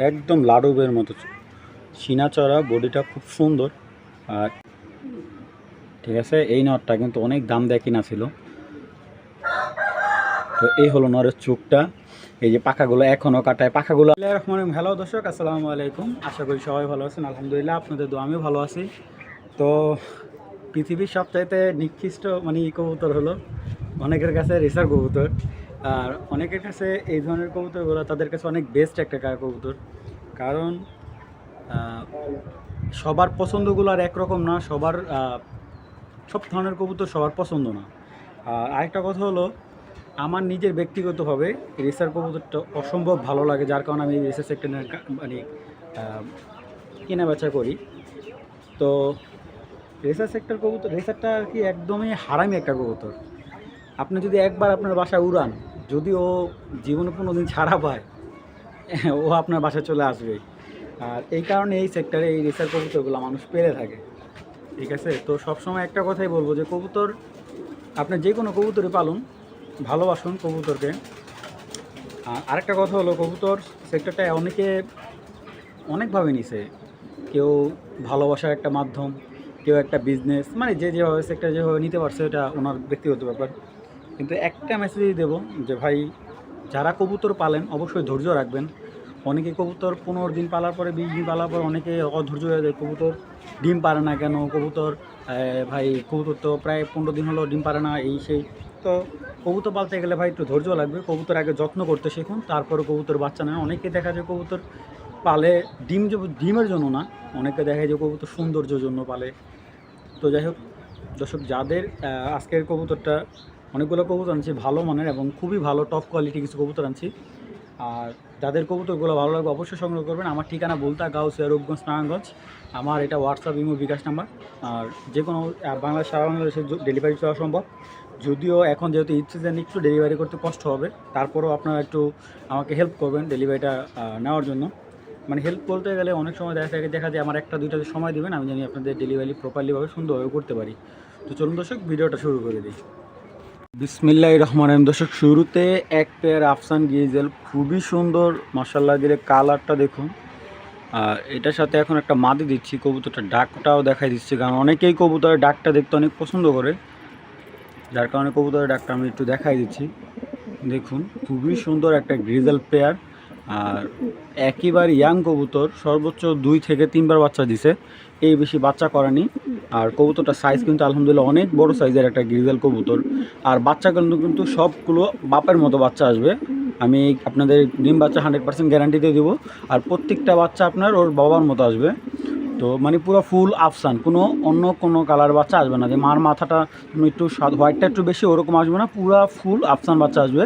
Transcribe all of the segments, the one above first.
একদম লাডুবের মতো সিনা চড়া, বডিটা খুব সুন্দর। আর ঠিক আছে, এই নটটা কিন্তু অনেক দাম দিয়ে কিনা ছিল। তো এই হলো নরের চোখটা, এই যে পাখাগুলো এখনও কাটায় পাখাগুলো। হ্যালো দর্শক, আসসালামু আলাইকুম। আশা করি সবাই ভালো আছেন। আলহামদুলিল্লাহ, আপনাদের দোয়া আমিও ভালো আছি। তো পৃথিবীর সবচাইতে নিকৃষ্ট মানে কবুতর হলো অনেকের কাছে রেসার কবুতর, আর অনেকের কাছে এই ধরনের কবুতরগুলো তাদের কাছে অনেক বেস্ট একটা কবুতর। কারণ সবার পছন্দগুলো আর একরকম না, সব ধরনের কবুতর সবার পছন্দ না। আরেকটা কথা হলো, আমার নিজের ব্যক্তিগতভাবে রেসার কবুতরটা অসম্ভব ভালো লাগে, যার কারণে আমি রেসার সেক্টর মানে কেনা বেচা করি। তো রেসার সেক্টর কবুতর, রেসারটা আর কি একদমই হারামি একটা কবুতর। আপনি যদি একবার আপনার বাসায় উড়ান, যদি ও জীবনে 15 দিন ছাড়া পায়, ও আপনার বাসায় চলে আসবে। আর এই কারণে এই সেক্টরে এই রেসার কবুতরগুলো মানুষ পেরে থাকে। ঠিক আছে, তো সবসময় একটা কথাই বলবো যে কবুতর, আপনি যে কোনো কবুতরই পালুন, ভালোবাসুন কবুতরকে। আর আরেকটা কথা হলো, কবুতর সেক্টরটা অনেকভাবে নিছে। কেউ ভালোবাসার একটা মাধ্যম, কেউ একটা বিজনেস, মানে যে যেভাবে সেক্টর যেভাবে নিতে পারছে এটা ওনার ব্যক্তিগত ব্যাপার। কিন্তু একটা মেসেজই দেবো যে ভাই, যারা কবুতর পালেন অবশ্যই ধৈর্য রাখবেন। অনেকে কবুতর 15 দিন পালার পরে, 20 দিন পালার পর অনেকে অধৈর্য হয়ে যায়, কবুতর ডিম পারে না কেন, কবুতর ভাই কবুতর তো প্রায় 15 দিন হলো ডিম পারে না, এই সেই। তো কবুতর পালতে গেলে ভাই একটু ধৈর্য লাগবে। কবুতর আগে যত্ন করতে শিখুন, তারপরে কবুতর বাচ্চা নেন। অনেকে দেখা যায় কবুতর পালে ডিমের জন্য না, অনেকে দেখা যায় কবুতর সৌন্দর্যের জন্য পালে। তো যাই হোক দর্শক, যাদের আজকের কবুতরটা, অনেকগুলো কবুতর আনছি ভালো মানের এবং খুবই ভালো টপ কোয়ালিটি কিছু কবুতর আনছি। আর যাদের কবুতরগুলো ভালো লাগবে অবশ্যই সংগ্রহ করবেন। আমার ঠিকানা বলতা, গাউসিয়া, রূপগঞ্জ, নারায়ণগঞ্জ। আমার এটা হোয়াটসঅ্যাপ, ইমো, বিকাশ নাম্বার। আর যে কোনো বাংলাদেশ, সারা বাংলাদেশে ডেলিভারি দেওয়া সম্ভব। যদিও এখন যেহেতু ঈদ সিজন একটু ডেলিভারি করতে কষ্ট হবে, তারপরেও আপনারা একটু আমাকে হেল্প করবেন ডেলিভারিটা নেওয়ার জন্য। মানে হেল্প বলতে গেলে অনেক সময় দেখা যায় আমার 1-2টা সময় দেবেন, আমি জানি আপনাদের ডেলিভারি প্রপারলিভাবে সুন্দরভাবে করতে পারি। তো চলুন দর্শক, ভিডিওটা শুরু করে দিই। বিসমিল্লাহির রহমানির রহিম। দর্শক, শুরুতে এক পেয়ার আফসান গ্রিজেল, খুবই সুন্দর মাশাআল্লাহ, দিলে কালারটা দেখুন। আর এটার সাথে এখন একটা মাদি দিচ্ছি, কবুতরটা ডাকটাও দেখাই দিচ্ছি, কারণ অনেকেই কবুতরের ডাকটা দেখতে অনেক পছন্দ করে, যার কারণে কবুতরের ডাকটা আমি একটু দেখাই দিচ্ছি। দেখুন, খুবই সুন্দর একটা গ্রিজেল পেয়ার। আর একেবারে ইয়াং কবুতর, সর্বোচ্চ 2 থেকে 3 বার বাচ্চা দিছে, এই বেশি বাচ্চা করেনি। আর কবুতরটার সাইজ কিন্তু আলহামদুলিল্লাহ অনেক বড় সাইজের একটা গ্রিজেল কবুতর। আর বাচ্চাগুলো কিন্তু সবগুলো বাপের মতো বাচ্চা আসবে। আমি আপনাদের ডিম বাচ্চা 100% গ্যারান্টি দিয়ে দেবো। আর প্রত্যেকটা বাচ্চা আপনার ওর বাবার মতো আসবে। তো মানে পুরো ফুল আফসান, অন্য কোনো কালার বাচ্চা আসবে না, যে মার মাথাটা একটু হোয়াইটটা একটু বেশি ওরকম আসবে না, পুরো ফুল আফসান বাচ্চা আসবে।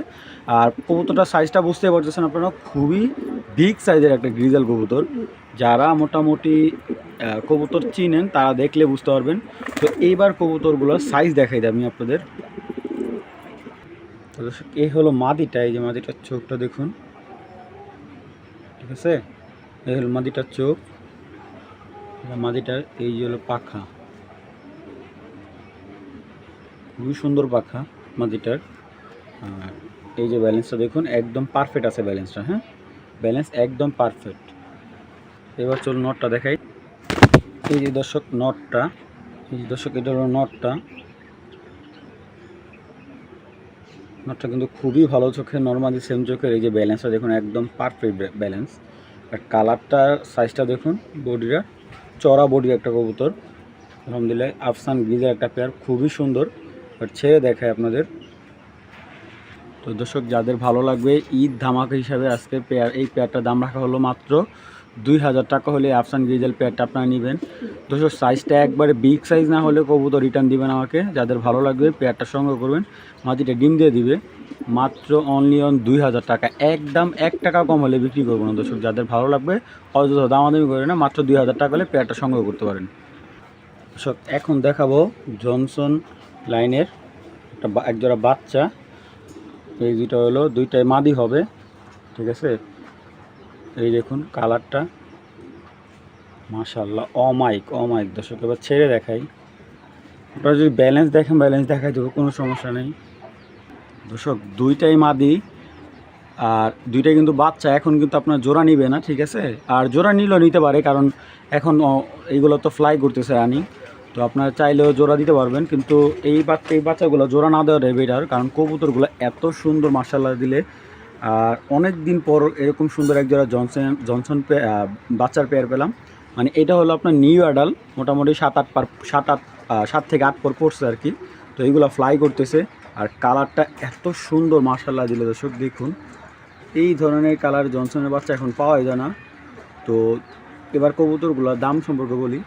আর কবুতরটার সাইজটা বুঝতে পারতেছেন আপনারা, খুবই বিগ সাইজের একটা গ্রিজেল কবুতর। যারা মোটামুটি কবুতর চিনেন তারা দেখলে বুঝতে পারবেন। তো এইবার কবুতরগুলোর সাইজ দেখাই দিই আমি আপনাদের। তো এই হলো মাদিটা, এই যে মাদিটার চোখটা দেখুন, ঠিক আছে, এই হলো মাদিটার চোখ, মাদিটার এই যে হলো পাখা, খুবই সুন্দর পাখা মাদিটার। আর এই যে ব্যালেন্সটা দেখুন, একদম পারফেক্ট আছে ব্যালেন্সটা। হ্যাঁ, ব্যালেন্স একদম পারফেক্ট। এবার চলুন নটটা দেখাই। এই যে দর্শক নটটা, এই যে দর্শক এটা হলো নটটা কিন্তু খুবই ভালো চোখের, নর্মালি সেম চোখের। এই যে ব্যালেন্সটা দেখুন, একদম পারফেক্ট ব্যালেন্স। আর কালারটা, সাইজটা দেখুন, বডিটা চড়া বডি একটা কবুতর, আলহামদুলিল্লাহ আফসান গ্রিজের একটা পেয়ার, খুবই সুন্দর। আর ছেড়ে দেখায় আপনাদের। তো দর্শক, যাদের ভালো লাগবে, ঈদ ধামাকা হিসাবে আজকে এই পেয়ারটার দাম রাখা হলো মাত্র 2000 টাকা হলে আফসান গ্রিজেল পেয়ারটা আপনারা নেবেন। দর্শক, সাইজটা একবারে বিগ সাইজ না হলে কবুতর রিটার্ন দিবেন আমাকে। যাদের ভালো লাগবে পেয়ারটা সংগ্রহ করবেন, মাটিটা ডিম দিয়ে দিবে। মাত্র অনলি অন 2000 টাকা, একদম 1 টাকা কম হলে বিক্রি করবো না দর্শক। যাদের ভালো লাগবে অযথা দামাদামি করে না, মাত্র 2000 টাকা হলে পেয়ারটা সংগ্রহ করতে পারেন। দর্শক, এখন দেখাবো জনসন লাইনের এক জোড়া বাচ্চা। এই দুটো হলো, দুইটাই মাদি হবে, ঠিক আছে। এই দেখুন কালারটা মাশাআল্লাহ, অমাইক দর্শক। এবার ছেড়ে দেখাই, আপনারা যদি ব্যালেন্স দেখেন, ব্যালেন্স দেখাই দেবো, কোনো সমস্যা নেই দর্শক। দুইটাই মাদি, আর দুইটাই কিন্তু বাচ্চা, এখন কিন্তু আপনার জোড়া নিবে না, ঠিক আছে। আর জোড়া নিলেও নিতে পারে, কারণ এখন এইগুলো তো ফ্লাই করতেছে রানিং, তো আপনারা চাইলেও জোড়া দিতে পারবেন। কিন্তু এই বাচ্চাগুলো জোড়া না দেওয়াটাই বেটার, কারণ কবুতরগুলো এত সুন্দর মাশাআল্লাহ দিলে। আর অনেক দিন পর এরকম সুন্দর এক জোড়া জনসন বাচ্চার পেয়ার পেলাম। মানে এটা হলো আপনার নিউ অ্যাডাল, মোটামুটি 7 থেকে 8 পর পড়ছে আর কি। তো এইগুলো ফ্লাই করতেছে, আর কালারটা এত সুন্দর মাশাআল্লাহ দিলে দর্শক দেখুন। এই ধরনের কালার জনসনের বাচ্চা এখন পাওয়া যায় না। তো এবার কবুতরগুলোর দাম সম্পর্কে বলি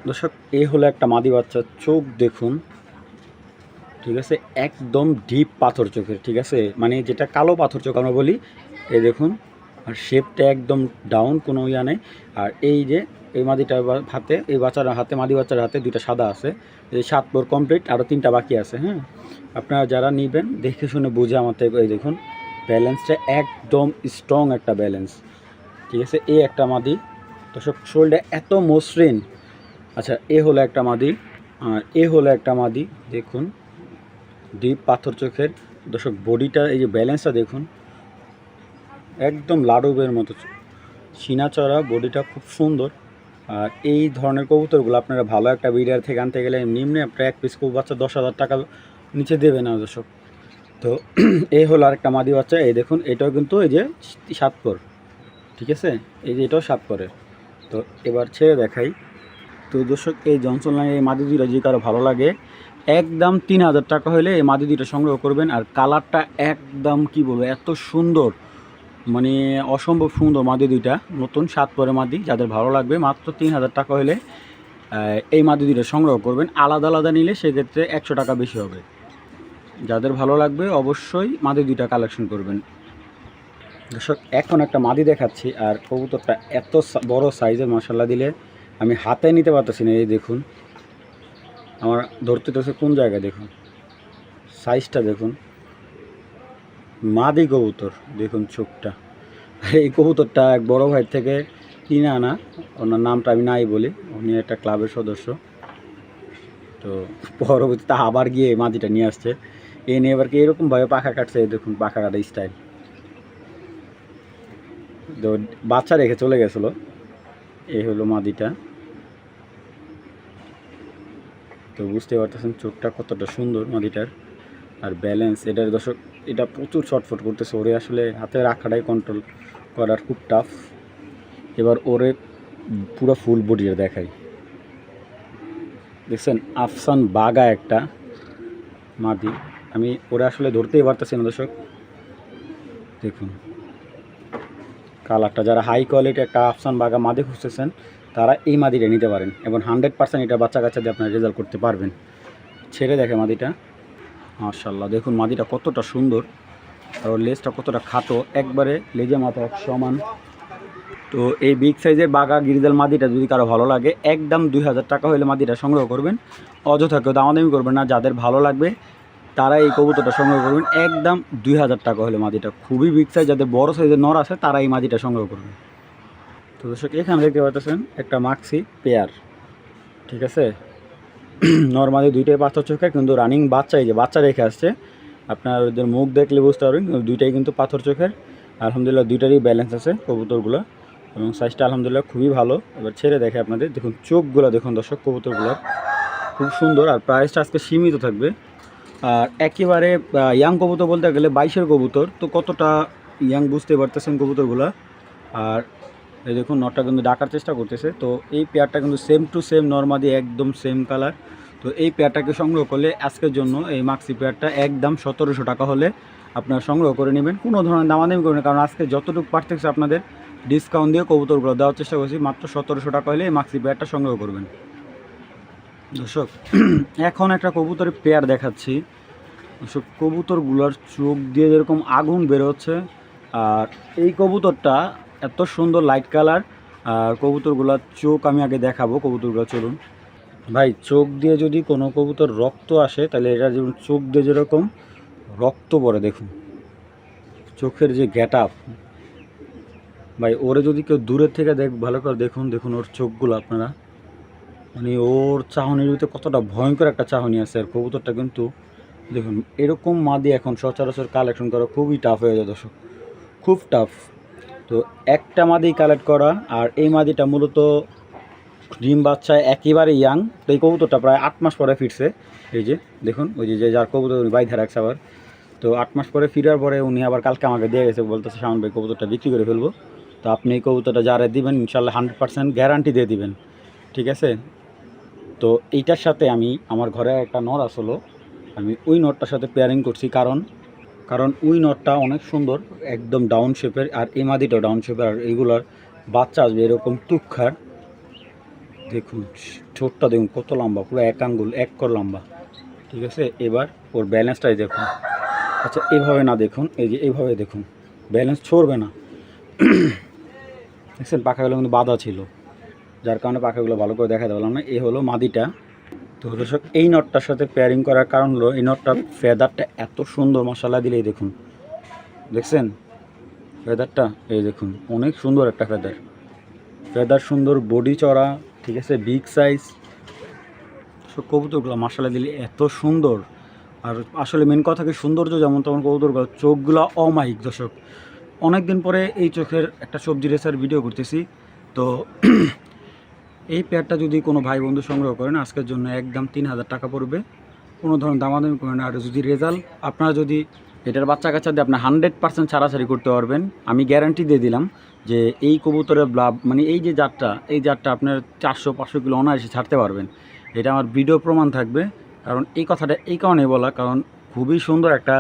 দর্শক। এই হলো একটা মাদি বাচ্চা, চোখ দেখুন, ঠিক আছে, একদম ডিপ পাথর চোখের, ঠিক আছে, মানে যেটা কালো পাথর চোখ আমরা বলি, এই দেখুন। আর শেপটা একদম ডাউন, কোনো ইয়া নেই। আর এই যে এই মাদিটার হাতে, এই বাচ্চার হাতে, মাদি বাচ্চার হাতে 2টা সাদা আছে। এই 7 পর কমপ্লিট, আরও 3টা বাকি আছে। হ্যাঁ, আপনারা যারা নেবেন দেখে শুনে বুঝে আমার থেকে, এই দেখুন ব্যালেন্সটা একদম স্ট্রং একটা ব্যালেন্স, ঠিক আছে। এই একটা মাদি দর্শক, শোলটা এত মসৃণ। আচ্ছা, এ হলো একটা মাদি, আর এ হলো একটা মাদি, দেখুন ডিপ পাথর চোখের দর্শক। বডিটা এই যে ব্যালেন্সটা দেখুন, একদম লাডুবের মতো সিনা চড়া, বডিটা খুব সুন্দর। আর এই ধরনের কবুতরগুলো আপনারা ভালো একটা ব্রিডার থেকে আনতে গেলে নিম্নে আপনার এক পিস কবুতর বাচ্চা 10,000 টাকা নিচে দেবে না দর্শক। তো এই হলো আরেকটা মাদি বাচ্চা, এই দেখুন এটাও কিন্তু এই যে 7 পর, ঠিক আছে, এই যে এটাও 7 পরের। তো এবার ছেড়ে দেখাই। তো দর্শক, এই জনসন লাইনের এই মাদি দুইটা যদি কারো ভালো লাগে, একদম 3,000 টাকা হলে এই মাদি দুইটা সংগ্রহ করবেন। আর কালারটা একদম কি বলবো, এত সুন্দর, মানে অসম্ভব সুন্দর মাদি দুইটা, নতুন 7 পরে মাদি। যাদের ভালো লাগবে মাত্র 3,000 টাকা হলে এই মাদি দুইটা সংগ্রহ করবেন। আলাদা আলাদা নিলে সেক্ষেত্রে 100 টাকা বেশি হবে। যাদের ভালো লাগবে অবশ্যই মাদি দুইটা কালেকশন করবেন দর্শক। এখন একটা মাদি দেখাচ্ছি, আর কবুতরটা এত বড় সাইজের মাশাআল্লাহ দিলে আমি হাতে নিতে পারতেছি না। এই দেখুন, আমার ধরতে কোন জায়গায়, দেখুন সাইজটা দেখুন, মাদি কবুতর দেখুন চোখটা। এই কবুতরটা এক বড় ভাই থেকে কিনে আনা, ওনার নামটা আমি নাই বলি, উনি একটা ক্লাবের সদস্য। তো পরবর্তীতে আবার গিয়ে মাদিটা নিয়ে আসছে, এই নিয়ে এবার কি এরকমভাবে পাখা কাটছে, দেখুন পাখা কাটা স্টাইল। তো বাচ্চা রেখে চলে গেছিলো। এই হলো মাদিটা। তো বুঝতে পারতেছেন চোখটা কতটা সুন্দর মাদিটার, আর ব্যালেন্স এটার দর্শক, এটা প্রচুর শর্টফট করতেছে। ওরে আসলে হাতে রাখাটাই কন্ট্রোল করার খুব টাফ। এবার ওরে পুরো ফুল বডিটা দেখাই, দেখছেন আফসান বাগা একটা মাদি। আমি ওরা আসলে ধরতেই পারতেছি না দর্শক, দেখুন কালারটা। যারা হাই কোয়ালিটি একটা আফসান বাগা মাদি খুঁজতেছেন তারা এই মাদিটা নিতে পারেন, এবং 100% এটা বাচ্চা কাচ্চা দিয়ে আপনারা রেজাল্ট করতে পারবেন। ছেড়ে দেখে মাদিটা, মাশাআল্লাহ দেখুন মাদিটা কতটা সুন্দর, আর ওর লেজটা কতটা খাটো, একবারে লেজে মাথা এক সমান। তো এই বিগ সাইজের বাগা গিরিজাল মাদিটা যদি কারো ভালো লাগে, একদম 2,000 টাকা হলে মাদিটা সংগ্রহ করবেন। অযথা কেউ দামাদামি করবেন না, যাদের ভালো লাগবে তারা এই কবুতরটা সংগ্রহ করবেন। একদম 2,000 টাকা হলে মাদিটা, খুবই বিগ সাইজ, যাদের বড় সাইজের নর আছে তারা এই মাদিটা সংগ্রহ করবেন। তো দর্শক, এখানে দেখতে পাচ্ছেন একটা মাক্সি পেয়ার, ঠিক আছে। নর্মালি দুইটাই পাথর চোখে, কিন্তু রানিং বাচ্চা, এই যে বাচ্চা রেখে আসছে, আপনার ওদের মুখ দেখলে বুঝতে পারবেন দুইটাই কিন্তু পাথর চোখের। আলহামদুলিল্লাহ দুইটারই ব্যালেন্স আছে কবুতরগুলো, এবং সাইজটা আলহামদুলিল্লাহ খুবই ভালো। এবার ছেড়ে দেখে আপনাদের, দেখুন চোখগুলো দেখুন দর্শক কবুতরগুলোর, খুব সুন্দর। আর প্রাইসটা আজকে সীমিত থাকবে। আর একেবারে ইয়াং কবুতর বলতে গেলে 22-এর কবুতর, তো কতটা ইয়াং বুঝতে পারতেছেন কবুতরগুলো। আর এই দেখুন নটটা কিন্তু ডাকার চেষ্টা করতেছে। তো এই পেয়ারটা কিন্তু সেম টু সেম নর্মাদি, একদম সেম কালার। তো এই পেয়ারটাকে সংগ্রহ করলে আজকের জন্য এই মাক্সি পেয়ারটা একদম 1700 টাকা হলে আপনারা সংগ্রহ করে নেবেন। কোনো ধরনের দামাদামি করবেন, কারণ আজকে যতটুকু পারতেছে আপনাদের ডিসকাউন্ট দিয়ে কবুতরগুলো দেওয়ার চেষ্টা করছি। মাত্র 1700 টাকা হলে এই মাক্সি পেয়ারটা সংগ্রহ করবেন দর্শক। এখন একটা কবুতরের পেয়ার দেখাচ্ছি দর্শক। কবুতরগুলোর চোখ দিয়ে যেরকম আগুন বেরোচ্ছে, আর এই কবুতরটা এত সুন্দর লাইট কালার। আর কবুতরগুলোর চোখ আমি আগে দেখাবো, কবুতরগুলো চলুন ভাই। চোখ দিয়ে যদি কোনো কবুতর রক্ত আসে, তাহলে এটা যেমন চোখ দিয়ে যেরকম রক্ত পড়ে, দেখুন চোখের যে গেট আপ ভাই। ওরে যদি কেউ দূরের থেকে ভালো করে দেখুন, দেখুন ওর চোখগুলো আপনারা, মানে ওর চাহনির ভিতরে কতটা ভয়ঙ্কর একটা চাহনি আছে। আর কবুতরটা কিন্তু দেখুন, এরকম মাদি এখন সচরাচর কালেকশন করা খুবই টাফ হয়ে যায় দর্শক। খুব টাফ। তো একটা মাদি কালেক্ট করা, আর এই মাদিটা মূলত ডিম বাচ্চায় একেবারে ইয়াং। তো এই কবুতরটা প্রায় 8 মাস পরে ফিরছে। এই যে দেখুন, ওই যে যার কবুতর উনি বাইধা রাখছে আবার। তো 8 মাস পরে ফিরার পরে উনি আবার কালকে আমাকে দিয়ে গেছে, বলতেছে শাওন ভাই কবুতরটা বিক্রি করে ফেলবো। তো আপনি এই কবুতরটা যারা দিবেন ইনশাল্লাহ 100% গ্যারান্টি দিয়ে দিবেন, ঠিক আছে? তো এইটার সাথে আমি আমার ঘরে একটা নর আসলো, আমি ওই নটটার সাথে পেয়ারিং করছি, কারণ ওই নটটা অনেক সুন্দর, একদম ডাউন শেপের, আর এই মাদিটাও ডাউন শেপের। আর এইগুলার বাচ্চা আসবে এরকম তুক্ষার। দেখুন ঠোঁটটা দেখুন কত লম্বা, পুরো 1 আঙ্গুল 1 কর লম্বা, ঠিক আছে? এবার ওর ব্যালেন্সটাই দেখুন। আচ্ছা এইভাবে না, দেখুন এই যে এইভাবে দেখুন, ব্যালেন্স ছড়বে না। দেখছেন পাখাগুলো কিন্তু বাঁধা ছিল, যার কারণে পাখাগুলো ভালো করে দেখাতে পারলাম না। এই হলো মাদিটা। তো দর্শক এই নটটার সাথে পেয়ারিং করার কারণ হলো এই নটটার ফেদারটা এত সুন্দর, মশলা দিলেই দেখুন, দেখছেন ফেদারটা, এই দেখুন অনেক সুন্দর একটা ফেদার সুন্দর, বডি চড়া, ঠিক আছে, বিগ সাইজ। সব কবুতরগুলো মশলা দিলে এত সুন্দর। আর আসলে মেন কথা কি, সৌন্দর্য যেমন তেমন কবুতরগুলো চোখগুলো অমায়িক। দর্শক অনেক দিন পরে এই চোখের একটা সবজি রেসার ভিডিও করতেছি। তো এই পেয়ারটা যদি কোনো ভাই বন্ধু সংগ্রহ করেন আজকের জন্য একদম 3000 টাকা পড়বে, কোনো ধরনের দামাদামি করেন। আর যদি রেজাল্ট আপনারা যদি এটার বাচ্চা কাচ্চা দিয়ে আপনার 100% ছাড়াছাড়ি করতে পারবেন, আমি গ্যারান্টি দিয়ে দিলাম যে এই কবুতরের ব্লাব মানে এই যে জাতটা, এই জাতটা আপনার 400-500 কিলো অনায়াসে ছাড়তে পারবেন। এটা আমার ভিডিও প্রমাণ থাকবে। কারণ এই কথাটা এই কারণে বলা, কারণ খুবই সুন্দর একটা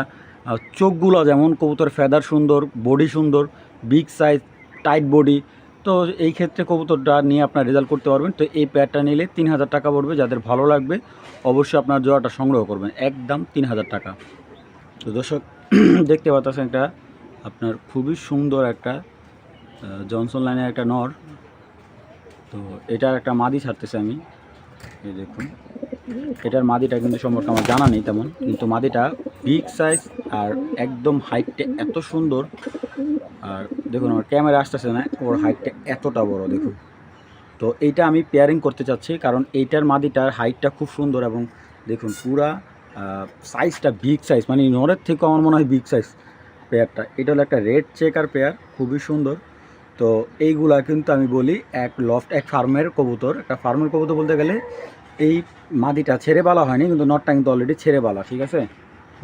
চোখগুলো, যেমন কবুতরের ফেদার সুন্দর, বডি সুন্দর, বিগ সাইজ, টাইট বডি। তো এই ক্ষেত্রে কবুতরটা নিয়ে আপনার রেজাল্ট করতে পারবেন। তো এই পেয়ারটা নিলে 3000 টাকা পড়বে। যাদের ভালো লাগবে অবশ্যই আপনার জোড়াটা সংগ্রহ করবেন, একদম 3000 টাকা। তো দর্শক দেখতে পাচ্ছেন এটা আপনার খুবই সুন্দর একটা জনসন লাইনের একটা নর। তো এটার একটা মাদি ছাড়তেছে আমি, এই দেখুন। এটার মাদিটা কিন্তু সম্পর্কে আমার জানা নেই তেমন, কিন্তু মাদিটা বিগ সাইজ আর একদম হাইটটা এত সুন্দর। আর দেখুন আমার ক্যামেরা আসতেছে না, ওর হাইটটা এতটা বড় দেখুন। তো এইটা আমি পেয়ারিং করতে চাচ্ছি, কারণ এইটার মাদিটার হাইটটা খুব সুন্দর এবং দেখুন পুরা সাইজটা বিগ সাইজ, মানে নরের থেকেও আমার মনে হয় বিগ সাইজ পেয়ারটা। এটা হলো একটা রেড চেকার পেয়ার, খুবই সুন্দর। তো এইগুলা কিন্তু আমি বলি এক ফার্মের কবুতর। একটা ফার্মের কবুতর বলতে গেলে এই মাদিটা ছেড়ে বালা হয়নি, কিন্তু নটটা কিন্তু অলরেডি ছেড়ে বালা, ঠিক আছে?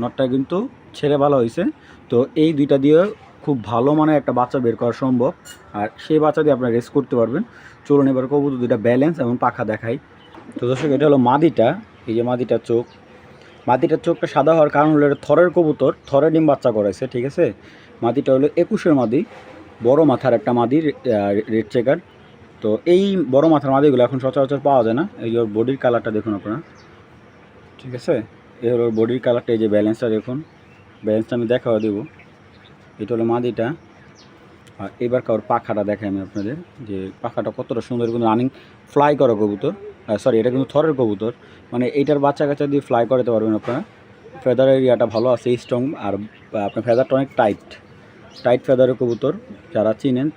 নটটা কিন্তু ছেড়ে বালা হয়েছে। তো এই দুইটা দিয়ে খুব ভালো মানে একটা বাচ্চা বের করা সম্ভব, আর সেই বাচ্চা দিয়ে আপনারা রেস করতে পারবেন। চলুন এবার কবুতর দুইটা ব্যালেন্স এবং পাখা দেখাই। তো দর্শক এটা হলো মাদিটা, এই যে মাদিটার চোখ। মাদিটার চোখটা সাদা হওয়ার কারণ হলো এটা থরের কবুতর, থরে ডিম বাচ্চা করাইছে, ঠিক আছে? মাদিটা হলো 21-এর মাদি, বড় মাথার একটা মাদি, রেড চেকার। তো এই বড় মাথার মাদিগুলো এখন সচরাচর পাওয়া যায় না। এই যে ওর বডির কালারটা দেখুন আপনারা, ঠিক আছে? এই হলো বডির কালারটা, এই যে ব্যালেন্সটা দেখুন, ব্যালেন্সটা আমি দেখাও দেবো। এটা হলো মাদিটা। আর এবার ওর পাখাটা দেখাই আমি আপনাদের, যে পাখাটা কতটা সুন্দর, কিন্তু রানিং ফ্লাই করা কবুতর। সরি, এটা কিন্তু থরের কবুতর, মানে এইটার বাচ্চা কাচ্চা দিয়ে ফ্লাই করাতে পারবেন আপনারা। ফেদার এরিয়াটা ভালো আছে, স্ট্রং, আর আপনার ফেদারটা অনেক টাইট ফেদারের কবুতর। যারা চিনেন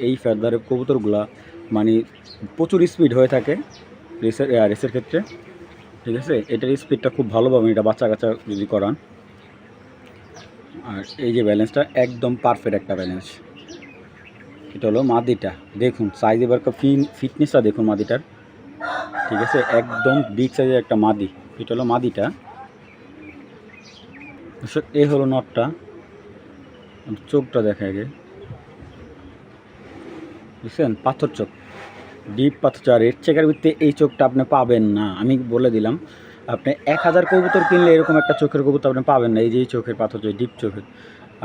এই ফেদারের কবুতরগুলা মানে প্রচুর স্পিড হয়ে থাকে রেসের ক্ষেত্রে, ঠিক আছে? এটার স্পিডটা খুব ভালো পাবেন এটা বাচ্চা কাচ্চা যদি করান। আর এই যে ব্যালেন্সটা একদম পারফেক্ট একটা ব্যালেন্স। এটা হলো মাদিটা, দেখুন সাইজ, এবার ফিটনেসটা দেখুন মাদিটার, ঠিক আছে? একদম বিগ সাইজের একটা মাদি। এটা হলো মাদিটা। এই হলো নটটা, চোখটা দেখা আগে, বুঝছেন? পাথর চোখ, ডিপ পাথর চোখ। আর রেড চেকার ভিত্তি এই চোখটা আপনি পাবেন না, আমি বলে দিলাম। আপনি 1000 কবুতর কিনলে এরকম একটা চোখের কবুতর আপনি পাবেন না, এই যে এই চোখের পাথর চোখ, ডিপ চোখের।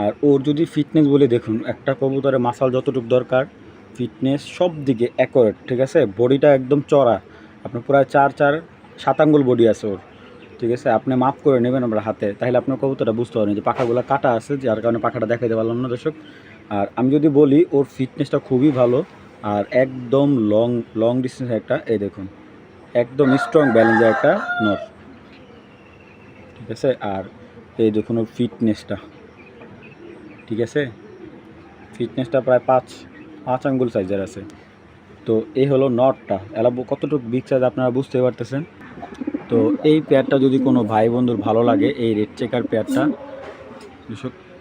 আর ওর যদি ফিটনেস বলে দেখুন, একটা কবুতরের মাসাল যতটুকু দরকার, ফিটনেস সব দিকে অ্যাকোরেট, ঠিক আছে? বডিটা একদম চড়া, আপনার প্রায় 4-7 আঙ্গুল বডি আছে ওর, ঠিক আছে? আপনি মাপ করে নেবেন আপনার হাতে, তাহলে আপনার কবুতরটা বুঝতে পারবেন যে পাখাগুলো কাটা আছে, যার কারণে পাখাটা দেখাইতে পারলাম না দর্শক। আর আমি যদি বলি ওর ফিটনেসটা খুবই ভালো, আর একদম লং ডিস্টেন্স একটা, এই দেখুন একদম স্ট্রং ব্যালেন্সের একটা নর, ঠিক আছে? আর এই দেখুন ওর ফিটনেসটা, ঠিক আছে? ফিটনেসটা প্রায় 5 আঙ্গুল সাইজের আছে। তো এই হলো নটটা, এলা কতটুকু বিগ সাইজ আপনারা বুঝতে পারতেছেন। তো এই পেয়ারটা যদি কোনো ভাই বন্ধুর ভালো লাগে, এই রেড চেকার পেয়ারটা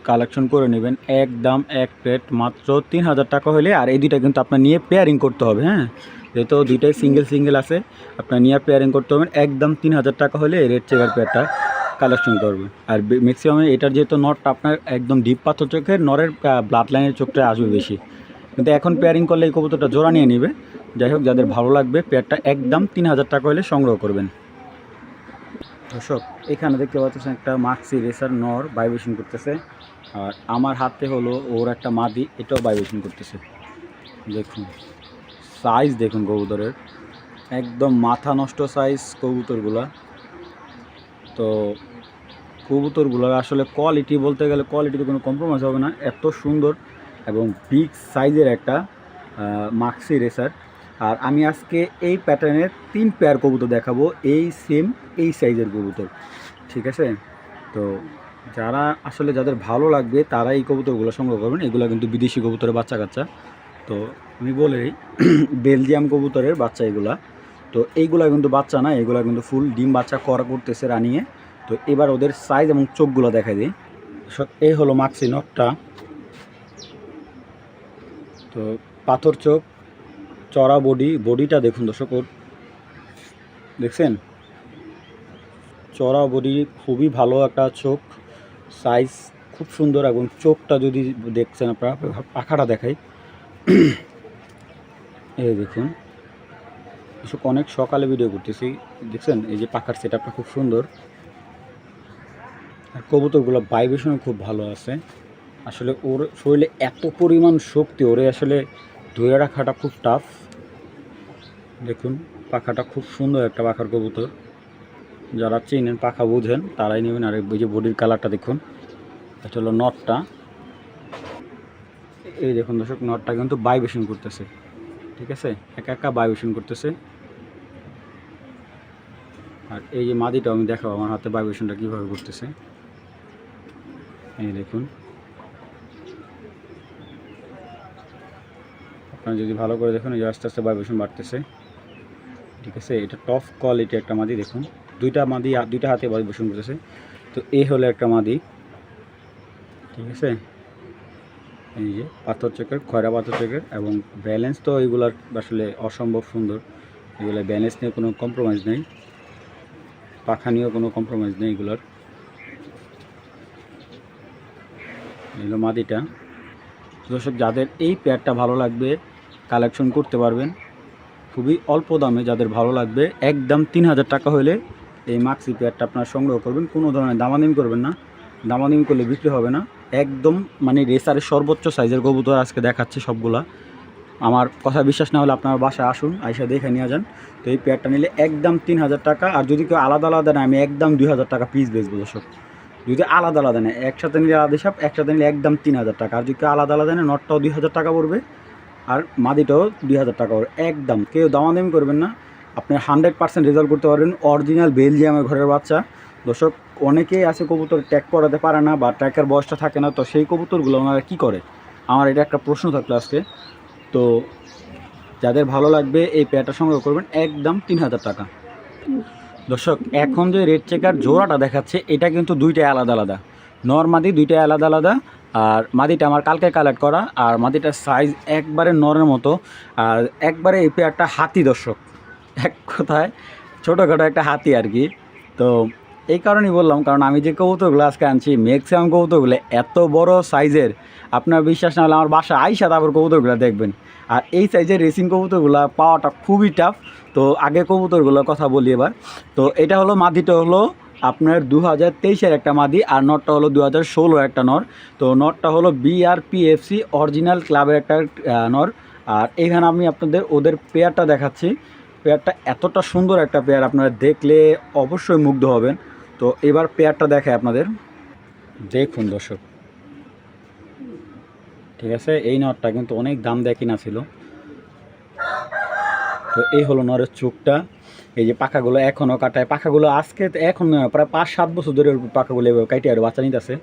কালেকশন করে নেবেন। একদম এক প্লেট মাত্র 3000 টাকা হলে। আর এই দুইটা কিন্তু আপনার নিয়ে পেয়ারিং করতে হবে, হ্যাঁ, যেহেতু দুইটাই সিঙ্গেল সিঙ্গেল আছে, আপনার নিয়ে পেয়ারিং করতে হবে। একদম 3000 টাকা হলে রেড চেকার পেয়ারটা কালেকশন করবে। আর ম্যাক্সিমাম এটার যেহেতু নটটা আপনার একদম ডিপ পাথর চোখের, নরের ব্লাড লাইনের চোখটা আসবে বেশি, কিন্তু এখন পেয়ারিং করলে এই কবুতরটা জোড়া নিয়ে নেবে। যাই হোক, যাদের ভালো লাগবে পেয়ারটা একদম 3000 টাকা হলে সংগ্রহ করবেন। দর্শক, এখানে দেখতে পাচ্ছেন একটা মাক্সি রেসার নর ভাইব্রেশন করতেছে, আর আমার হাতে হলো ওর একটা মাদি, এটাও ভাইব্রেশন করতেছে। দেখুন সাইজ, দেখুন কবুতরের একদম মাথা নষ্ট সাইজ কবুতরগুলা। তো কবুতরগুলোর আসলে কোয়ালিটি বলতে গেলে কোয়ালিটিতে কোনো কম্প্রোমাইজ হবে না, এত সুন্দর এবং বিগ সাইজের একটা মাক্সি রেসার। আর আমি আজকে এই প্যাটার্নের 3 পেয়ার কবুতর দেখাবো, এই সেম এই সাইজের কবুতর, ঠিক আছে? তো যারা আসলে যাদের ভালো লাগবে তারা এই কবুতরগুলো সংগ্রহ করবেন। এগুলো কিন্তু বিদেশি কবুতরের বাচ্চা কাচ্চা, তো আমি বলেই বেলজিয়াম কবুতরের বাচ্চা এগুলা। তো এইগুলা কিন্তু বাচ্চা না, এগুলা কিন্তু ফুল ডিম বাচ্চা করতেছে রানিয়ে। তো এবার ওদের সাইজ এবং চোখগুলো দেখা দিই। এই হলো মাক্সি নটটা। তো পাথর চোখ, চড়া বডিটা দেখুন দর্শক, ওর দেখছেন চড়া বডি, খুবই ভালো একটা চোখ, সাইজ খুব সুন্দর। এবং চোখটা যদি দেখছেন আপনারা, পাখাটা দেখাই, এই দেখুন দর্শক, অনেক সকালে ভিডিও করতেছি, দেখছেন এই যে পাখার সেটআপটা খুব সুন্দর। আর কবুতরগুলো ভাইব্রেশন খুব ভালো আছে। আসলে ওর শরীরে এত পরিমাণ শক্তি, ওরে আসলে ধরে রাখাটা খুব টাফ। দেখুন পাখাটা খুব সুন্দর একটা পাখার কবুতর, যারা চিনেন পাখা বুঝেন তারাই নেবেন। আর এই যে বডির কালারটা দেখুন, এটা হলো নটটা। এই দেখুন দর্শক, নটটা কিন্তু ভাইব্রেশন করতেছে, ঠিক আছে, একা একা ভাইব্রেশন করতেছে। আর এই যে মাদিটাও আমি দেখাবো আমার হাতে ভাইব্রেশনটা কীভাবে করতেছে, এই দেখুন। আপনারা যদি ভালো করে দেখুন, এই যে আস্তে আস্তে ভাইব্রেশন বাড়তেছে, ঠিক আছে। এটা টপ কোয়ালিটি একটা মাদি, দেখুন দুইটা হাতে ভাইব্রেশন করতেছে। তো এই হলো একটা মাদি, ঠিক আছে। এই যে পাথর চোখের, খয়রা পাথর চোখের, এবং ব্যালেন্স তো এইগুলার আসলে অসম্ভব সুন্দর। এগুলো ব্যালেন্স নিয়ে কোনো কম্প্রোমাইজ নেই, পাখা নিয়েও কোনো কম্প্রোমাইজ নেই এগুলোর। এগুলো মাদিটা। দর্শক, যাদের এই পেয়ারটা ভালো লাগবে কালেকশন করতে পারবেন খুবই অল্প দামে। যাদের ভালো লাগবে একদম 3000 টাকা হলে এই মাক্সি পেয়ারটা আপনারা সংগ্রহ করবেন। কোনো ধরনের দামাদামি করবেন না, দামাদামি করলে বিক্রি হবে না। একদম মানে রেসারের সর্বোচ্চ সাইজের কবুতর আজকে দেখাচ্ছে সবগুলা। আমার কথা বিশ্বাস না হলে আপনার বাসায় আসুন, আইসা দেখে নিয়ে যান। তো এই পেয়ারটা নিলে একদম 3000 টাকা। আর যদি কেউ আলাদা আলাদা নেয়, আমি একদম 2000 টাকা পিস বেচবো দর্শক। যদি আলাদা আলাদা নেয়, একসাথে নিলে আলাদা হিসাব, একসাথে নিলে একদম 3000 টাকা। আর যদি কেউ আলাদা আলাদা নেয়, নটটাও 2000 টাকা পড়বে, আর মাদিটাও 2000 টাকা পড়বে। একদম কেউ দামাদামি করবেন না, আপনি 100% রেজাল্ট করতে পারবেন। অরিজিনাল বেলজিয়ামের ঘরের বাচ্চা দর্শক। অনেকেই আছে কবুতর ট্যাগ করাতে পারে না, বা ট্র্যাকের বয়সটা থাকে না, তো সেই কবুতরগুলো ওনারা কী করে, আমার এটা একটা প্রশ্ন থাকলো আজকে। তো যাদের ভালো লাগবে এই পেয়ারটা সংগ্রহ করবেন একদম 3000 টাকা। দর্শক, এখন যে রেড চেকার জোড়াটা দেখাচ্ছে, এটা কিন্তু দুইটাই আলাদা আলাদা, নর মাদি দুইটাই আলাদা আলাদা। আর মাদিটা আমার কালকে কালেক্ট করা, আর মাদিটার সাইজ একবারে নরের মতো, আর একবারে এই পেয়ারটা হাতি দর্শক, এক কথায় ছোটোখাটো একটা হাতি আর কি। তো এই কারণেই বললাম, কারণ আমি যে কবুতরগুলো আজকে আনছি ম্যাক্সিমাম কবুতরগুলো এত বড় সাইজের, আপনার বিশ্বাস না হলে আমার বাসা আইসা তারপর কবুতরগুলো দেখবেন। আর এই সাইজের রেসিং কবুতরগুলো পাওয়াটা খুবই টাফ। তো আগে কবুতরগুলোর কথা বলি এবার। তো এটা হলো মাদিটা হলো আপনার 2023-এর একটা মাদি, আর নটটা হলো 2016-এর একটা নর। তো নটটা হলো BRPFC অরিজিনাল ক্লাবের একটা নর। আর এখানে আমি আপনাদের ওদের পেয়ারটা দেখাচ্ছি। পেয়ারটা এতটা সুন্দর একটা পেয়ার, আপনারা দেখলে অবশ্যই মুগ্ধ হবেন। তো এবার পেয়ারটা দেখায় আপনাদের, দেখুন দর্শক, ঠিক আছে। এই নরটা কিন্তু অনেক দাম দিয়ে কিনা ছিল। তো এই হলো নরের চোখটা, এই যে পাখাগুলো এখনও কাটায়, পাখাগুলো আজকে এখন প্রায় 5-7 বছর ধরে পাখাগুলো এভাবে কাটে আর বাচ্চা নিতেছে।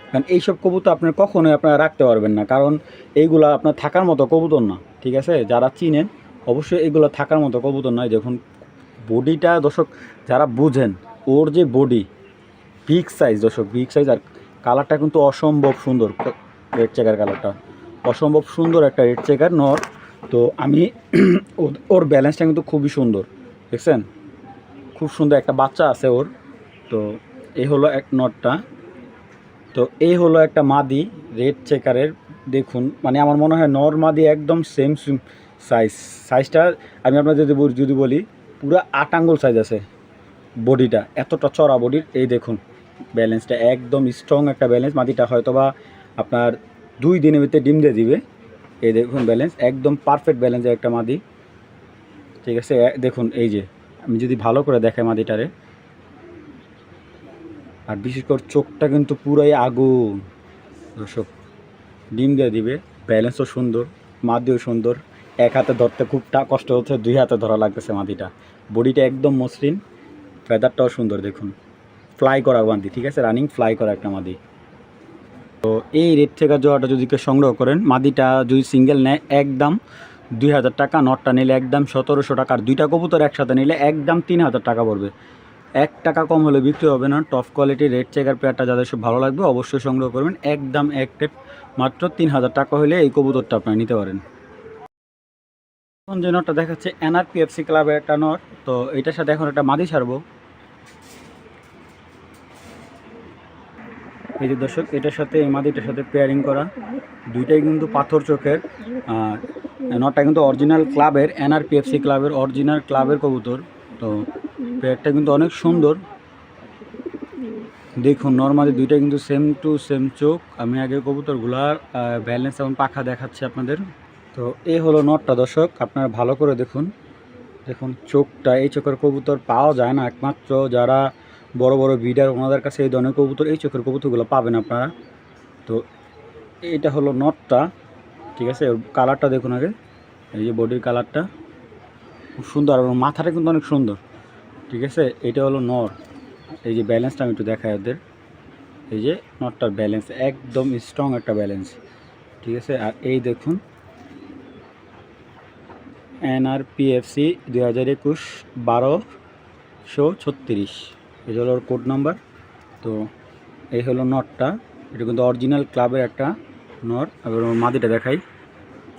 কারণ এইসব কবুতর আপনার কখনোই আপনারা রাখতে পারবেন না, কারণ এইগুলো আপনার থাকার মতো কবুতর না, ঠিক আছে। যারা চিনেন অবশ্যই এগুলো থাকার মতো কবুতর নয়। দেখুন বডিটা দর্শক, যারা বুঝেন ওর যে বডি বিগ সাইজ দর্শক, বিগ সাইজ। আর কালারটা কিন্তু অসম্ভব সুন্দর, রেড চেকার কালারটা অসম্ভব সুন্দর একটা রেড চেকার নর। তো আমি ওর ব্যালেন্সটা কিন্তু খুবই সুন্দর, দেখছেন খুব সুন্দর একটা বাচ্চা আছে ওর। তো এই হলো এক নটটা। তো এই হলো একটা মাদি রেড চেকারের। দেখুন মানে আমার মনে হয় নর মাদি একদম সেম সাইজটা আমি আপনাদের যদি বলি পুরো 8 আঙ্গুল সাইজ আছে বডিটা, এতটা চড়া বডির। এই দেখুন ব্যালেন্সটা একদম স্ট্রং একটা ব্যালেন্স। মাদিটা হয়তো বা আপনার 2 দিনের ভিতরে ডিম দিয়ে দিবে। এই দেখুন ব্যালেন্স একদম পারফেক্ট ব্যালেন্সের একটা মাদি, ঠিক আছে। দেখুন এই যে আমি যদি ভালো করে দেখাই মাদিটারে, আর বিশেষ করে চোখটা কিন্তু পুরাই আগুন দর্শক, ডিম দিয়ে দিবে। ব্যালেন্সও সুন্দর, মাদিও সুন্দর। এক হাতে ধরতে খুব কষ্ট হচ্ছে, 2 হাতে ধরা লাগতেছে মাদিটা। বডিটা একদম মসৃণ, ফেদারটাও সুন্দর দেখুন, ফ্লাই করা মাদি, ঠিক আছে, রানিং ফ্লাই করা একটা মাদি। তো এই রেড চেকার জোড়াটা যদি কেউ সংগ্রহ করেন, মাদিটা যদি সিঙ্গেল নেয় একদম 2000 টাকা, নটটা নিলে একদম 1700 টাকা, আর 2টা কবুতর একসাথে নিলে একদম 3000 টাকা পড়বে। 1 টাকা কম হলে বিক্রি হবে না। টপ কোয়ালিটির রেড চেকার পেয়ারটা যাদের সব ভালো লাগবে অবশ্যই সংগ্রহ করবেন। একদম এক টেপ মাত্র 3000 টাকা হলে এই কবুতরটা আপনারা নিতে পারেন। এখন যে নটটা দেখাচ্ছে NRPFC ক্লাবের একটা নট। তো এটার সাথে এখন একটা মাদি ছাড়বো। এই যে দর্শক, এটার সাথে এই মাদিটার সাথে পেয়ারিং করা, দুইটাই কিন্তু পাথর চোখের। আর নটটা কিন্তু অরিজিনাল ক্লাবের, NRPFC ক্লাবের অরিজিনাল ক্লাবের কবুতর। তো পেয়ারটা কিন্তু অনেক সুন্দর। দেখুন নর্মালি দুইটা কিন্তু সেম টু সেম চোখ। আমি আগে কবুতরগুলার ব্যালেন্স এবং পাখা দেখাচ্ছি আপনাদের। তো এই হলো নটটা দর্শক, আপনারা ভালো করে দেখুন। দেখুন চোখটা, এই চোখের কবুতর পাওয়া যায় না, একমাত্র যারা বড় বড় ব্রিডার ওনাদের কাছে এই ধরনের কবুতর, এই চোখের কবুতরগুলো পাবেন আপনারা। তো এইটা হলো নটটা, ঠিক আছে। কালারটা দেখুন আগে, এই যে বডির কালারটা খুব সুন্দর, আর মাথাটা কিন্তু অনেক সুন্দর, ঠিক আছে। এটা হলো নর। এই যে ব্যালেন্সটা আমি একটু দেখাই ওদের, এই যে নটটার ব্যালেন্স একদম স্ট্রং একটা ব্যালেন্স, ঠিক আছে। আর এই দেখুন NRPFC 2021 1236, এটা হলো কোড নাম্বার। তো এই হলো নটটা, এটা কিন্তু অরিজিনাল ক্লাবের একটা নট। আবার মাদিটা দেখাই,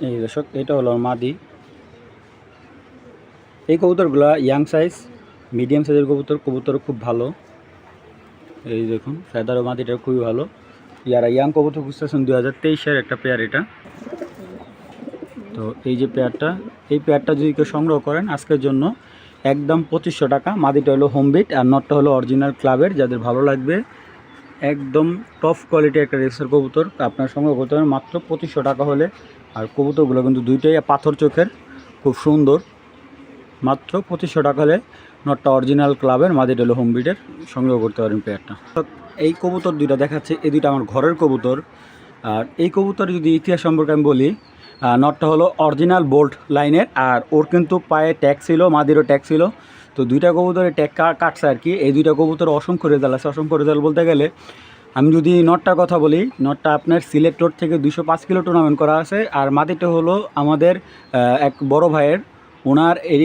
এই দর্শক এটা হলো মাদি। এই কবুতরগুলো ইয়াং সাইজ, মিডিয়াম সাইজের কবুতর খুব ভালো। এই দেখুন ফেদার ও মাদিটা খুবই ভালো। যারা ইয়াং কবুতর খুঁজতেছেন 2023-এর একটা পেয়ার এটা। তো এই যে পেয়ারটা, এই পেয়ারটা যদি কেউ সংগ্রহ করেন আজকের জন্য একদম 2500 টাকা। মাদিটা হলো হোম বিট আর নটটা হলো অরিজিনাল ক্লাবের। যাদের ভালো লাগবে একদম টপ কোয়ালিটি একটা রেসের কবুতর আপনার সংগ্রহ করতে পারেন মাত্র 2500 টাকা হলে। আর কবুতরগুলো কিন্তু দুইটাই পাথর চোখের, খুব সুন্দর। মাত্র 2500 টাকা হলে নটটা অরিজিনাল ক্লাবের, মাদিটা হলো হোম বিটের, সংগ্রহ করতে পারেন পেয়ারটা। এই কবুতর দুইটা দেখাচ্ছে, এই দুইটা আমার ঘরের কবুতর। আর এই কবুতর যদি ইতিহাস সম্পর্কে আমি বলি, নটটা হলো অরিজিনাল বোল্ট লাইনের, আর ওর কিন্তু পায়ে ট্যাগ ছিল, মাদিরও ট্যাগ ছিল। তো দুইটা কবুতরের ট্যাগ কাটছে আর কি। এই দুইটা কবুতর অসংখ্য রেজাল্ট আছে। অসংখ্য রেজাল্ট বলতে গেলে আমি যদি নটটার কথা বলি, নটটা আপনার সিলেট রোড থেকে 205 কিলো টুর্নামেন্ট করা আছে। আর মাদিটা হলো আমাদের এক বড় ভাইয়ের, ওনার এই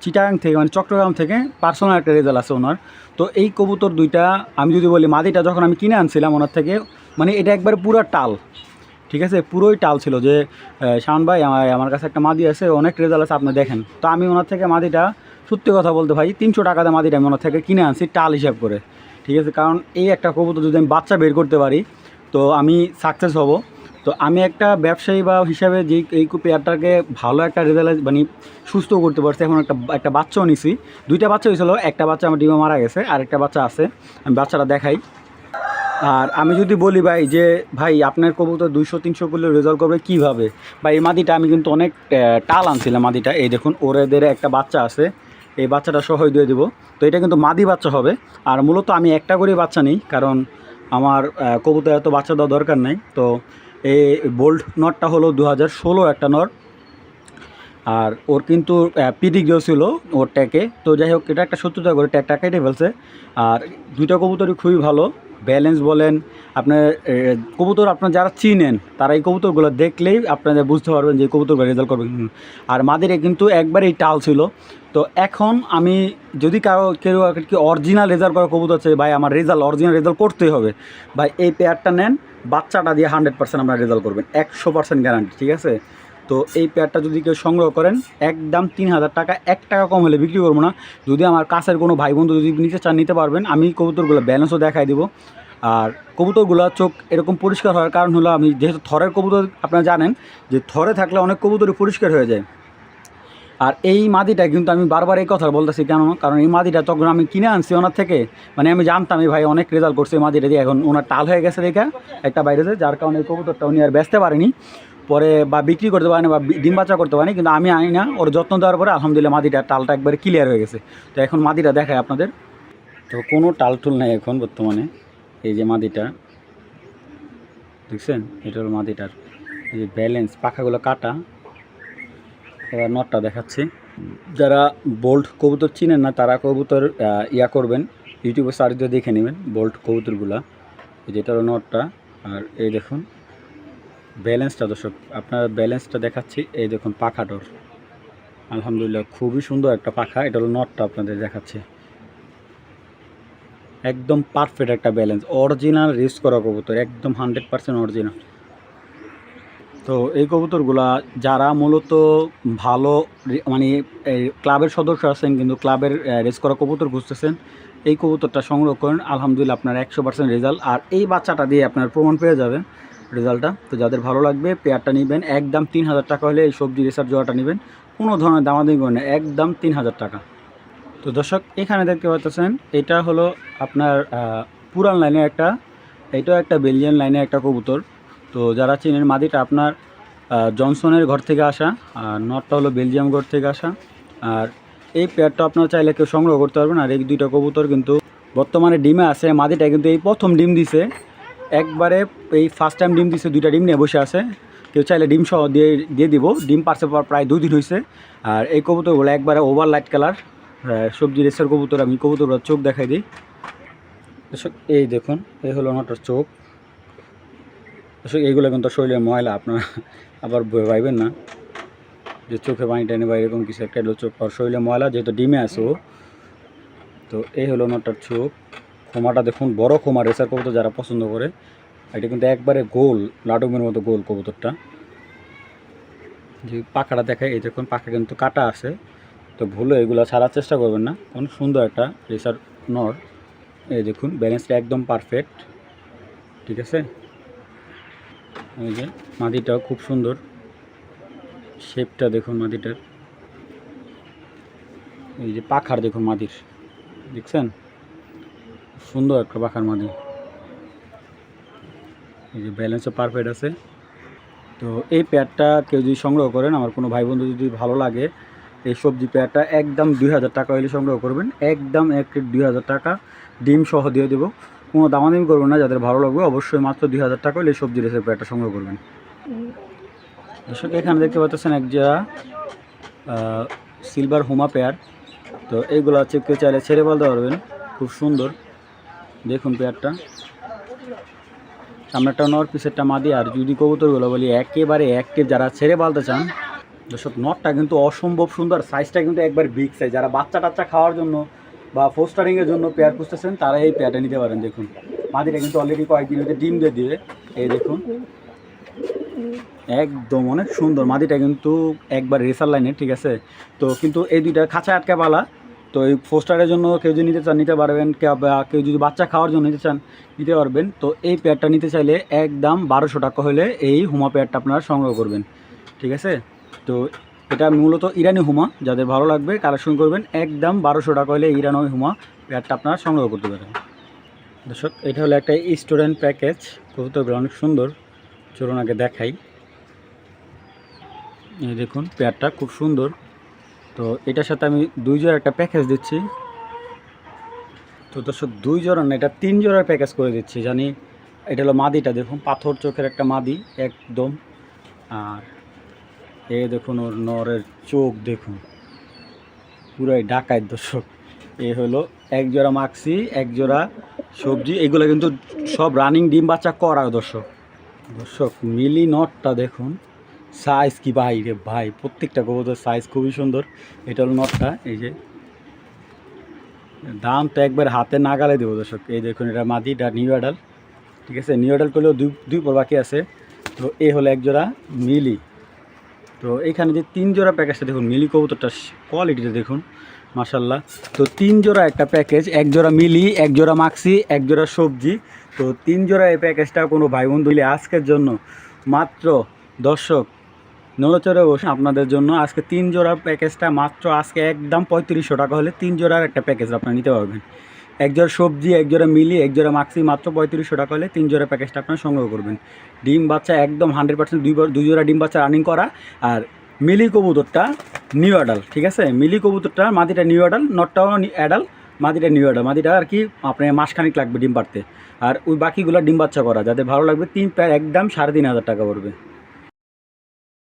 চিটাগাং থেকে মানে চট্টগ্রাম থেকে পার্সোনাল একটা রেজাল্ট আছে ওনার। তো এই কবুতর দুইটা আমি যদি বলি, মাদিটা যখন আমি কিনে আনছিলাম ওনার থেকে, মানে এটা একবার পুরো টাল, ঠিক আছে, পুরোই টাল ছিল যে শাওন ভাই আমার কাছে একটা মাদি আছে, অনেক রেজাল্ট আছে আপনি দেখেন। তো আমি ওনার থেকে মাদিটা, সত্যি কথা বলতে ভাই 300 টাকাতে মাদিটা আমি ওনার থেকে কিনে আনছি টাল হিসাব করে, ঠিক আছে। কারণ এই একটা কবুতর যদি আমি বাচ্চা বের করতে পারি তো আমি সাকসেস হব। তো আমি একটা ব্যবসায়ী বা হিসাবে যে এই পেয়ারটাকে ভালো একটা রেজাল্ট মানে সুস্থ করতে পারছি। এখন একটা বাচ্চাও নিছি, 2টা বাচ্চা হয়েছিল, একটা বাচ্চা আমার ডিমে মারা গেছে, আর একটা বাচ্চা আছে, আমি বাচ্চাটা দেখাই। আর আমি যদি বলি ভাই যে ভাই আপনার কবুতর 200-300 কিলো রেজাল্ট করবে কীভাবে, বা এই মাদিটা আমি কিন্তু অনেক টাল আনছিলাম মাদিটা। এই দেখুন ওদের একটা বাচ্চা আছে, এই বাচ্চাটা সহ দিয়ে দেবো। তো এটা কিন্তু মাদি বাচ্চা হবে। আর মূলত আমি একটা করে বাচ্চা নিই, কারণ আমার কবুতর এত বাচ্চা দেওয়া দরকার নেই। তো এই বোল্ট নটটা হলো 2016 একটা নট। আর ওর কিন্তু পিডিগ্রিও ছিল ওর ট্যাগে। তো যাই হোক, এটা একটা 70 টাকা করে ট্যাগটা কেটে ফেলছে। আর দুইটা কবুতরই খুবই ভালো। ব্যালেন্স বলেন, আপনার কবুতর আপনার যারা চিনেন তারা এই কবুতরগুলো দেখলেই আপনারা বুঝতে পারবেন যে কবুতরগুলো রেজাল্ট করবে। আর মাদিরে কিন্তু একবারেই টাল ছিল। তো এখন আমি যদি কেউ কি অরিজিনাল রেজাল্ট করা কবুতর আছে, ভাই আমার অরিজিনাল রেজাল্ট করতেই হবে, ভাই এই পেয়ারটা নেন, বাচ্চাটা দিয়ে 100% আপনারা রেজাল্ট করবেন, 100% গ্যারান্টি, ঠিক আছে। তো এই পেয়ারটা যদি কেউ সংগ্রহ করেন একদম 3000 টাকা, 1 টাকা কম হলে বিক্রি করবো না। যদি আমার কাছের কোনো ভাই বন্ধু যদি নিতে চান নিতে পারবেন, আমি কবুতরগুলো ব্যালেন্সও দেখাই দেবো। আর কবুতরগুলো চোখ এরকম পরিষ্কার হওয়ার কারণ হলো, আমি যেহেতু থরের কবুতর আপনারা জানেন যে থরে থাকলে অনেক কবুতরই পরিষ্কার হয়ে যায়। আর এই মাদিটা কিন্তু আমি বারবার এই কথা বলতেছি কেন, কারণ এই মাদিটা তখন আমি কিনে আনছি ওনার থেকে, মানে আমি জানতাম এই ভাই অনেক রেজাল্ট করছে এই মাদিটা দিয়ে, এখন ওনার টাল হয়ে গেছে দেখা একটা বাইরেতে, যার কারণে এই কবুতরটা উনি আর বেচতে পারেনি পরে, বা বিক্রি করতে পারেনি, বা ডিম বাচ্চা করতে পারেনি। কিন্তু আমি আনি না, ওর যত্ন দেওয়ার পরে আলহামদুলিল্লাহ মাদিটা টালটা একবারে ক্লিয়ার হয়ে গেছে। তো এখন মাদিটা দেখায় আপনাদের। তো কোনো টালটুল নাই এখন বর্তমানে। এই যে মাদিটা দেখছেন, এটা হলো মাদিটার এই যে ব্যালেন্স, পাখাগুলো কাটা। এবার নটটা দেখাচ্ছি। যারা বোল্ট কবুতর চিনেন না তারা কবুতর করবেন, ইউটিউবে সার্চ দিয়ে দেখে নেবেন বোল্ট কবুতরগুলা। যেটা হলো নটটা। আর এই দেখুন ব্যালেন্সটা, দর্শক আপনার ব্যালেন্সটা দেখাচ্ছি। এই দেখুন পাখাটোর আলহামদুলিল্লাহ খুবই সুন্দর একটা পাখা। এটা হলো নটটা আপনাদের দেখাচ্ছে, একদম পারফেক্ট একটা ব্যালেন্স, অরিজিনাল রেস করা কবুতর, একদম 100% অরিজিনাল। তো এই কবুতরগুলা যারা মূলত ভালো মানে ক্লাবের সদস্য আছেন কিন্তু ক্লাবের রেস করা কবুতর খুঁজতেছেন, এই কবুতরটা সংগ্রহ করেন, আলহামদুলিল্লাহ আপনার 100% রেজাল্ট। আর এই বাচ্চাটা দিয়ে আপনার প্রমাণ পেয়ে যাবেন রেজাল্টটা। তো যাদের ভালো লাগবে পেয়ারটা নেবেন, একদম 3000 টাকা হলে এই সবজি রেসার জোড়াটা নেবেন, কোনো ধরনের দামাদামি করেন না, একদম 3000 টাকা। তো দর্শক এখানে দেখতে পাচ্ছেন এটা হলো আপনার পুরান লাইনের একটা, এটাও একটা বেলজিয়ান লাইনের একটা কবুতর। তো যারা চিনেন মাদিটা আপনার জনসনের ঘর থেকে আসা, আর নটটা হলো বেলজিয়াম ঘর থেকে আসা। আর এই পেয়ারটা আপনারা চাইলে কেউ সংগ্রহ করতে পারবেন। আর এই দুইটা কবুতর কিন্তু বর্তমানে ডিমে আছে, মাদিটা কিন্তু এই প্রথম ডিম দিছে, একবারে এই ফার্স্ট টাইম ডিম দিছে, দুইটা ডিম নিয়ে বসে আছে, কেউ চাইলে ডিম সহ দিয়ে দিব। ডিম পারছে প্রায় 2 দিন হয়েছে। আর এই কবুতরগুলো একবারে ওভার লাইট কালার সবজি রেসের কবুতর। আমি কবুতরগুলোর চোখ দেখাই দিই। এই দেখুন এই হলো ওনাটার চোখ। এইগুলো কিন্তু শরীরের ময়লা, আপনারা আবার ভাইবেন না যে চোখে পানি টানি বা এরকম কিছু একটা, এলো চোখ আর শরীরে ময়লা, যেহেতু ডিমে আছে ও। তো এই হলো ওনাটার চোখ। খোমাটা দেখুন, বড় খোমা রেসার কবুতর যারা পছন্দ করে, এটা কিন্তু একবারে গোল, লাডুমের মতো গোল কবুতরটা। যে পাখাটা দেখায়, এই দেখুন পাখা কিন্তু কাটা আছে, তো ভুলে এগুলো ছাড়ার চেষ্টা করবেন না, অনেক সুন্দর একটা রেসার নর। এই দেখুন ব্যালেন্সটা একদম পারফেক্ট, ঠিক আছে। এই যে মাদিটাও খুব সুন্দর, শেপটা দেখুন মাদিটার, এই যে পাখার দেখুন মাদির, দেখছেন সুন্দর একটা পাখার মাদি। এই যে ব্যালেন্সও পারফেক্ট আছে। তো এই পেয়ারটা কেউ যদি সংগ্রহ করেন, আমার কোনো ভাই বন্ধু যদি ভালো লাগে, এই সবজি পেয়ারটা একদম 2000 টাকা হলে সংগ্রহ করবেন, একদম 2000 টাকা, ডিম সহ দিয়ে দেবো, কোনো দামাদামি করবেন না। যাদের ভালো লাগবে অবশ্যই মাত্র 2000 টাকা হলে এই সবজি রেসের পেয়ারটা সংগ্রহ করবেন। দর্শক এখানে দেখতে পাচ্ছেন এক জোড়া সিলভার হোমা পেয়ার। তো এইগুলো হচ্ছে কেউ চাইলে ছেড়ে বলতে পারবেন, খুব সুন্দর দেখুন পেয়ারটা, সামনেরটা নর পিসেরটা মাদি। আর যদি কবুতরগুলো বলি একেবারে অ্যাক্টিভ যারা ছেড়ে পালতে চান, দর্শক নটটা কিন্তু অসম্ভব সুন্দর, সাইজটা কিন্তু একবার বিগ সাইজ। যারা বাচ্চা টাচ্চা খাওয়ার জন্য বা ফোস্টারিংয়ের জন্য পেয়ার খুঁজতেছেন তারা এই পেয়ারটা নিতে পারেন। দেখুন মাদিটা কিন্তু অলরেডি কয়েকদিন হতে ডিম দিয়ে দিবে, এই দেখুন একদম অনেক সুন্দর মাদিটা কিন্তু একবার রেসার লাইনে, ঠিক আছে। তো কিন্তু এই দুইটা খাঁচা আটকা পালা, তো এই ফোস্টারের জন্য কেউ যদি নিতে চান নিতে পারবেন, কেউ যদি বাচ্চা খাওয়ার জন্য নিতে চান নিতে পারবেন। তো এই পেয়ারটা নিতে চাইলে একদম 1200 টাকা হলে এই হুমা পেয়ারটা আপনারা সংগ্রহ করবেন, ঠিক আছে। তো এটা মূলত ইরানি হুমা, যাদের ভালো লাগবে কালেকশন করবেন, একদম 1200 টাকা হলে ইরানি হুমা পেয়ারটা আপনারা সংগ্রহ করতে পারেন। দর্শক এটা হলো একটা স্টুডেন্ট প্যাকেজ, কবুতরগুলো অনেক সুন্দর, চলুন আগে দেখাই। এই দেখুন পেয়ারটা খুব সুন্দর। তো এটার সাথে আমি 2 জোড়ার একটা প্যাকেজ দিচ্ছি। তো দর্শক 2 জোড়া না, এটা 3 জোড়ার প্যাকেজ করে দিচ্ছি জানি। এটা হলো মাদিটা, দেখুন পাথর চোখের একটা মাদি একদম। আর এই দেখুন ওর নরের চোখ দেখুন পুরাই ডাকায়। দর্শক এই হলো এক জোড়া মাক্সি, এক জোড়া সবজি এগুলো কিন্তু সব রানিং ডিম বাচ্চা করা দর্শক। দর্শক মিলি নটটা দেখুন, সাইজ কি ভাই রে ভাই, প্রত্যেকটা কবুতর সাইজ খুবই সুন্দর। এটা হলো নটটা, এই যে দাম তো একবার হাতে নাগালে দেবো দর্শক। এই দেখুন এটা মাদি, এটা নিউ অ্যাডাল, ঠিক আছে। নিউ অ্যাডাল করলেও দুই পর বাকি আছে। তো এই হলো এক জোড়া মিলি। তো এইখানে যে 3 জোড়া প্যাকেজটা দেখুন, মিলি কবুতরটা কোয়ালিটিটা দেখুন মাশাল্লাহ। তো 3 জোড়া একটা প্যাকেজ, এক জোড়া মিলি, এক জোড়া মাক্সি, এক জোড়া সবজি। তো 3 জোড়া এই প্যাকেজটা কোনো ভাই বন্ধু হলে আজকের জন্য মাত্র দর্শক নড়চড়ে বসে আপনাদের জন্য আজকে 3 জোড়া প্যাকেজটা মাত্র আজকে একদম 3500 টাকা হলে 3 জোড়ার একটা প্যাকেজ আপনারা নিতে পারবেন। এক জোড়া সবজি, এক জোড়া মিলি, এক জোড়া মাক্সি মাত্র 3500 টাকা হলে 3 জোড়া প্যাকেজটা আপনারা সংগ্রহ করবেন। ডিম বাচ্চা একদম 100% দুই জোড়া ডিম বাচ্চা রানিং করা। আর মিলি কবুতরটা নিউ অ্যাডাল, ঠিক আছে। মিলি কবুতরটা মাদিটা নিউ অ্যাডাল, নটটাও অ্যাডাল, মাদিটা নিউ অ্যাডাল। মাদিটা আর কি আপনার মাসখানিক লাগবে ডিম পাড়তে। আর ওই বাকিগুলো ডিম বাচ্চা করা। যাদের ভালো লাগবে 3 পেয়ার একদম 3500 টাকা পড়বে।